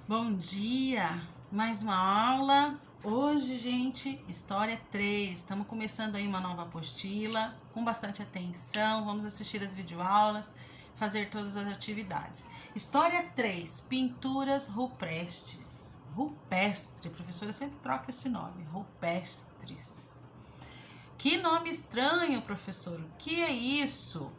Bom dia! Mais uma aula. Hoje, gente, História 3. Estamos começando aí uma nova apostila. Com bastante atenção, vamos assistir as videoaulas, fazer todas as atividades. História 3, pinturas rupestres. Rupestre, a professora sempre troca esse nome, rupestres. Que nome estranho, professor. O que é isso?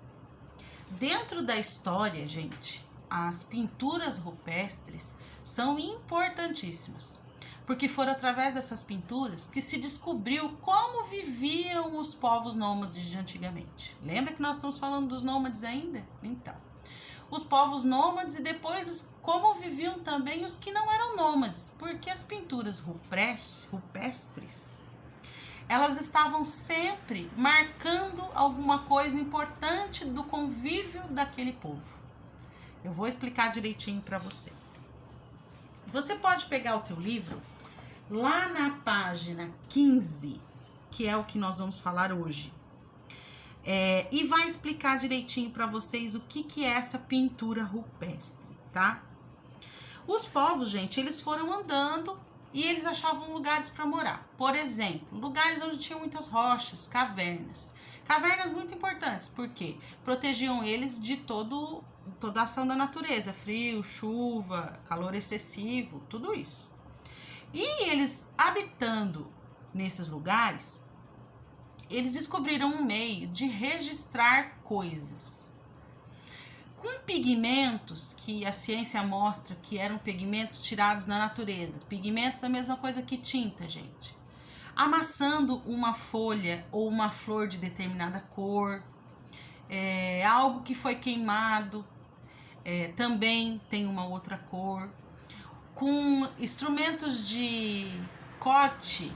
Dentro da história, gente, as pinturas rupestres são importantíssimas, porque foram através dessas pinturas que se descobriu como viviam os povos nômades de antigamente. Lembra que nós estamos falando dos nômades ainda? Então, os povos nômades e depois como viviam também os que não eram nômades, porque as pinturas rupestres, elas estavam sempre marcando alguma coisa importante do convívio daquele povo. Eu vou explicar direitinho para você. Você pode pegar o teu livro lá na página 15, que é o que nós vamos falar hoje, e vai explicar direitinho para vocês o que é essa pintura rupestre, tá? Os povos, gente, eles foram andando e eles achavam lugares para morar. Por exemplo, lugares onde tinham muitas rochas, cavernas. Cavernas muito importantes, porque protegiam eles de toda a ação da natureza, frio, chuva, calor excessivo, tudo isso. E eles, habitando nesses lugares, eles descobriram um meio de registrar coisas. Com pigmentos que a ciência mostra que eram pigmentos tirados da natureza. Pigmentos é a mesma coisa que tinta, gente. Amassando uma folha ou uma flor de determinada cor, algo que foi queimado, também tem uma outra cor, com instrumentos de corte,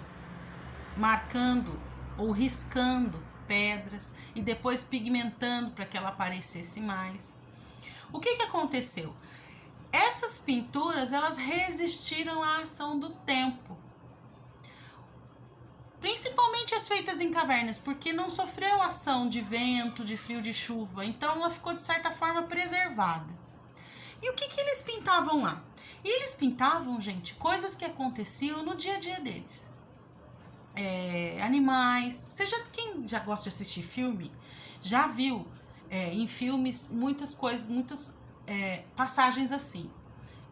marcando ou riscando pedras e depois pigmentando para que ela aparecesse mais. O que aconteceu? Essas pinturas, elas resistiram à ação do tempo. Principalmente as feitas em cavernas, porque não sofreu ação de vento, de frio, de chuva. Então ela ficou de certa forma preservada. E o que eles pintavam lá? E eles pintavam, gente, coisas que aconteciam no dia a dia deles. Animais. Quem já gosta de assistir filme, já viu em filmes muitas coisas, muitas passagens assim,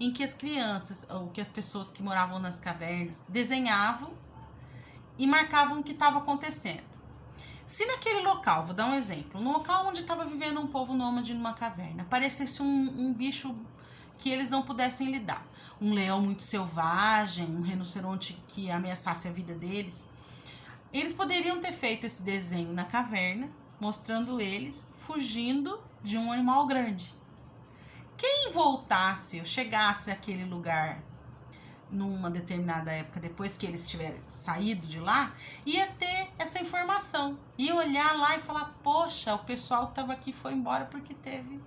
em que as crianças ou que as pessoas que moravam nas cavernas desenhavam e marcavam o que estava acontecendo. Se naquele local, vou dar um exemplo, no local onde estava vivendo um povo nômade numa caverna, aparecesse um bicho que eles não pudessem lidar, um leão muito selvagem, um rinoceronte que ameaçasse a vida deles, eles poderiam ter feito esse desenho na caverna, mostrando eles fugindo de um animal grande. Quem voltasse ou chegasse àquele lugar numa determinada época, depois que eles tiverem saído de lá, ia ter essa informação, ia olhar lá e falar, poxa, o pessoal que estava aqui foi embora porque teve.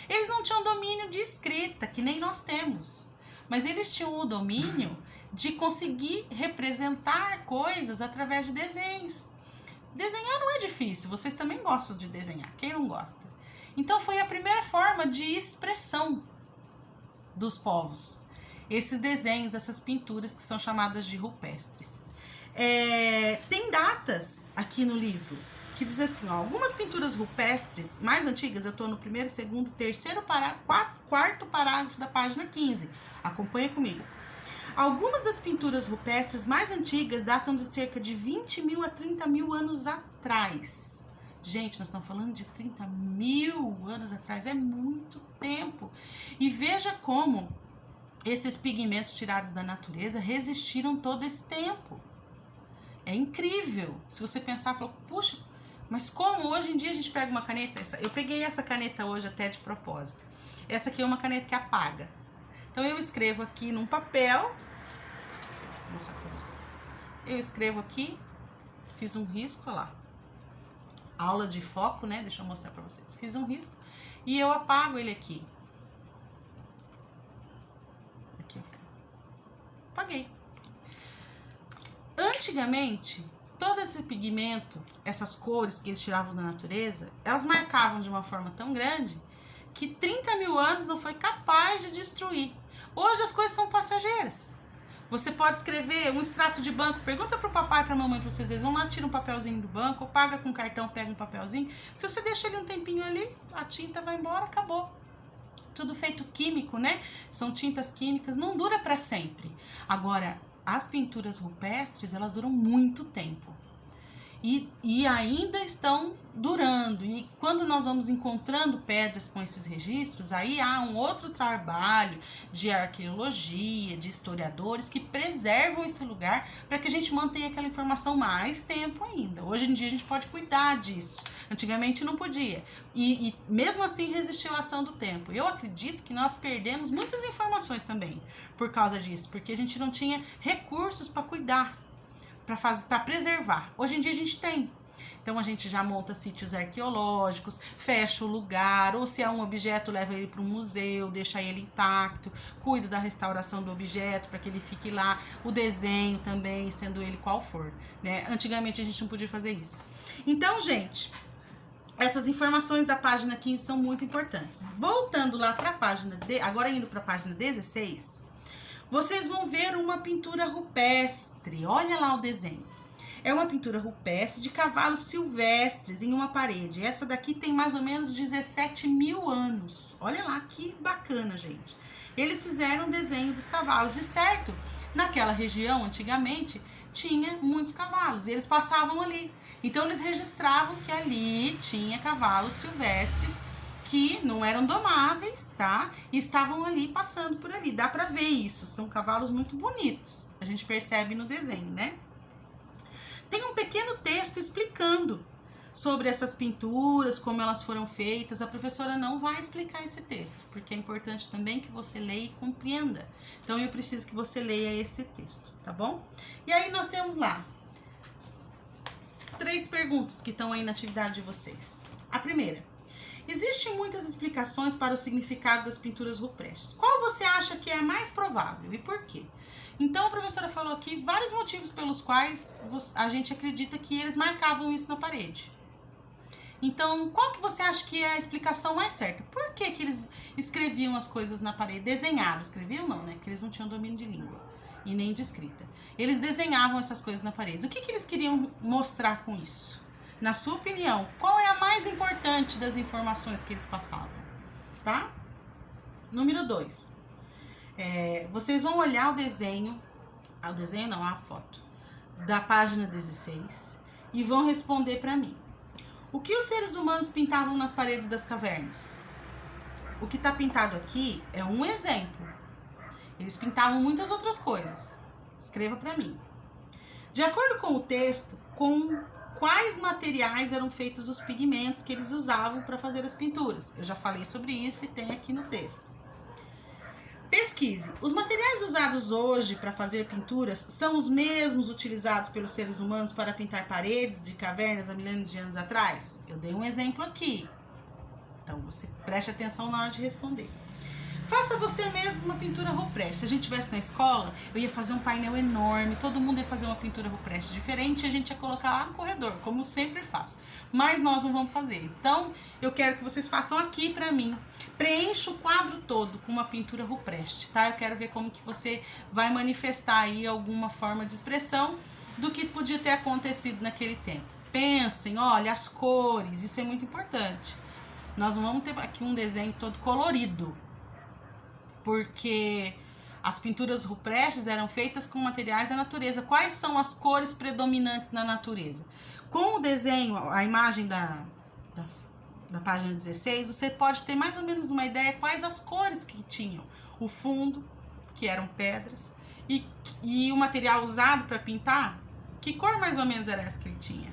Eles não tinham domínio de escrita, que nem nós temos, mas eles tinham o domínio de conseguir representar coisas através de desenhos. Desenhar não é difícil, vocês também gostam de desenhar, quem não gosta? Então foi a primeira forma de expressão dos povos. Esses desenhos, essas pinturas que são chamadas de rupestres. Tem datas aqui no livro que diz assim, ó, algumas pinturas rupestres mais antigas, eu estou no primeiro, segundo, terceiro parágrafo, quarto parágrafo da página 15. Acompanha comigo. Algumas das pinturas rupestres mais antigas datam de cerca de 20 mil a 30 mil anos atrás. Gente, nós estamos falando de 30 mil anos atrás, é muito tempo. E veja como esses pigmentos tirados da natureza resistiram todo esse tempo. É incrível. Se você pensar, fala, puxa, mas como hoje em dia a gente pega uma caneta? Eu peguei essa caneta hoje até de propósito. Essa aqui é uma caneta que apaga. Então eu escrevo aqui num papel. Vou mostrar pra vocês. Eu escrevo aqui, fiz um risco, olha lá. Aula de foco, né? Deixa eu mostrar pra vocês. Fiz um risco e eu apago ele aqui. Apaguei. Antigamente, todo esse pigmento, essas cores que eles tiravam da natureza, elas marcavam de uma forma tão grande que 30 mil anos não foi capaz de destruir. Hoje as coisas são passageiras. Você pode escrever um extrato de banco, pergunta pro papai e pra mamãe, pra vocês, eles vão lá, tira um papelzinho do banco, ou paga com cartão, pega um papelzinho. Se você deixa ele um tempinho ali, a tinta vai embora, acabou. Tudo feito químico, né? São tintas químicas, não dura para sempre. Agora, as pinturas rupestres, elas duram muito tempo. E ainda estão durando. E quando nós vamos encontrando pedras com esses registros, aí há um outro trabalho de arqueologia, de historiadores que preservam esse lugar para que a gente mantenha aquela informação mais tempo ainda. Hoje em dia a gente pode cuidar disso. Antigamente não podia. E mesmo assim resistiu à ação do tempo. Eu acredito que nós perdemos muitas informações também por causa disso, porque a gente não tinha recursos para cuidar, para preservar. Hoje em dia a gente tem. Então a gente já monta sítios arqueológicos, fecha o lugar, ou se é um objeto, leva ele para um museu, deixa ele intacto, cuida da restauração do objeto para que ele fique lá, o desenho também, sendo ele qual for, né? Antigamente a gente não podia fazer isso. Então, gente, essas informações da página 15 são muito importantes. Voltando lá para a página, agora indo para a página 16, vocês vão ver uma pintura rupestre. Olha lá o desenho. É uma pintura rupestre de cavalos silvestres em uma parede. Essa daqui tem mais ou menos 17 mil anos. Olha lá que bacana, gente. Eles fizeram o desenho dos cavalos. De certo, naquela região, antigamente, tinha muitos cavalos. E eles passavam ali. Então, eles registravam que ali tinha cavalos silvestres que não eram domáveis, tá? E estavam ali, passando por ali. Dá pra ver isso. São cavalos muito bonitos. A gente percebe no desenho, né? Tem um pequeno texto explicando sobre essas pinturas, como elas foram feitas. A professora não vai explicar esse texto, porque é importante também que você leia e compreenda. Então, eu preciso que você leia esse texto, tá bom? E aí, nós temos lá 3 perguntas que estão aí na atividade de vocês. A primeira: existem muitas explicações para o significado das pinturas rupestres. Qual você acha que é a mais provável e por quê? Então, a professora falou aqui vários motivos pelos quais a gente acredita que eles marcavam isso na parede. Então, qual que você acha que é a explicação mais certa? Por que que eles escreviam as coisas na parede? Desenhavam, escreviam não, né? Porque eles não tinham domínio de língua e nem de escrita. Eles desenhavam essas coisas na parede. O que que eles queriam mostrar com isso? Na sua opinião, qual é a mais importante das informações que eles passavam? Tá? Número 2. Vocês vão olhar o desenho, a foto, da página 16 e vão responder para mim. O que os seres humanos pintavam nas paredes das cavernas? O que está pintado aqui é um exemplo. Eles pintavam muitas outras coisas. Escreva para mim. De acordo com o texto, com quais materiais eram feitos os pigmentos que eles usavam para fazer as pinturas? Eu já falei sobre isso e tem aqui no texto. Pesquise. Os materiais usados hoje para fazer pinturas são os mesmos utilizados pelos seres humanos para pintar paredes de cavernas há milênios de anos atrás? Eu dei um exemplo aqui. Então, você preste atenção na hora de responder. Faça você mesmo uma pintura rupestre. Se a gente estivesse na escola, eu ia fazer um painel enorme, todo mundo ia fazer uma pintura rupestre diferente e a gente ia colocar lá no corredor, como eu sempre faço. Mas nós não vamos fazer. Então, eu quero que vocês façam aqui pra mim. Preencha o quadro todo com uma pintura rupestre, tá? Eu quero ver como que você vai manifestar aí alguma forma de expressão do que podia ter acontecido naquele tempo. Pensem, olha, as cores, isso é muito importante. Nós não vamos ter aqui um desenho todo colorido, porque as pinturas rupestres eram feitas com materiais da natureza. Quais são as cores predominantes na natureza? Com o desenho, a imagem da página 16, você pode ter mais ou menos uma ideia quais as cores que tinham. O fundo, que eram pedras, e o material usado para pintar, que cor mais ou menos era essa que ele tinha?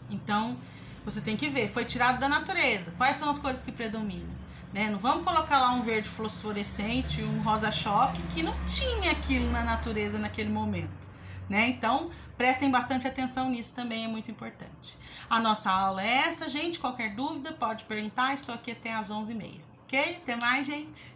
Então, você tem que ver, foi tirado da natureza. Quais são as cores que predominam? Né? Não vamos colocar lá um verde fluorescente, um rosa choque, que não tinha aquilo na natureza naquele momento. Né? Então, prestem bastante atenção nisso também, é muito importante. A nossa aula é essa, gente. Qualquer dúvida, pode perguntar. Estou aqui até às 11h30. Ok? Até mais, gente!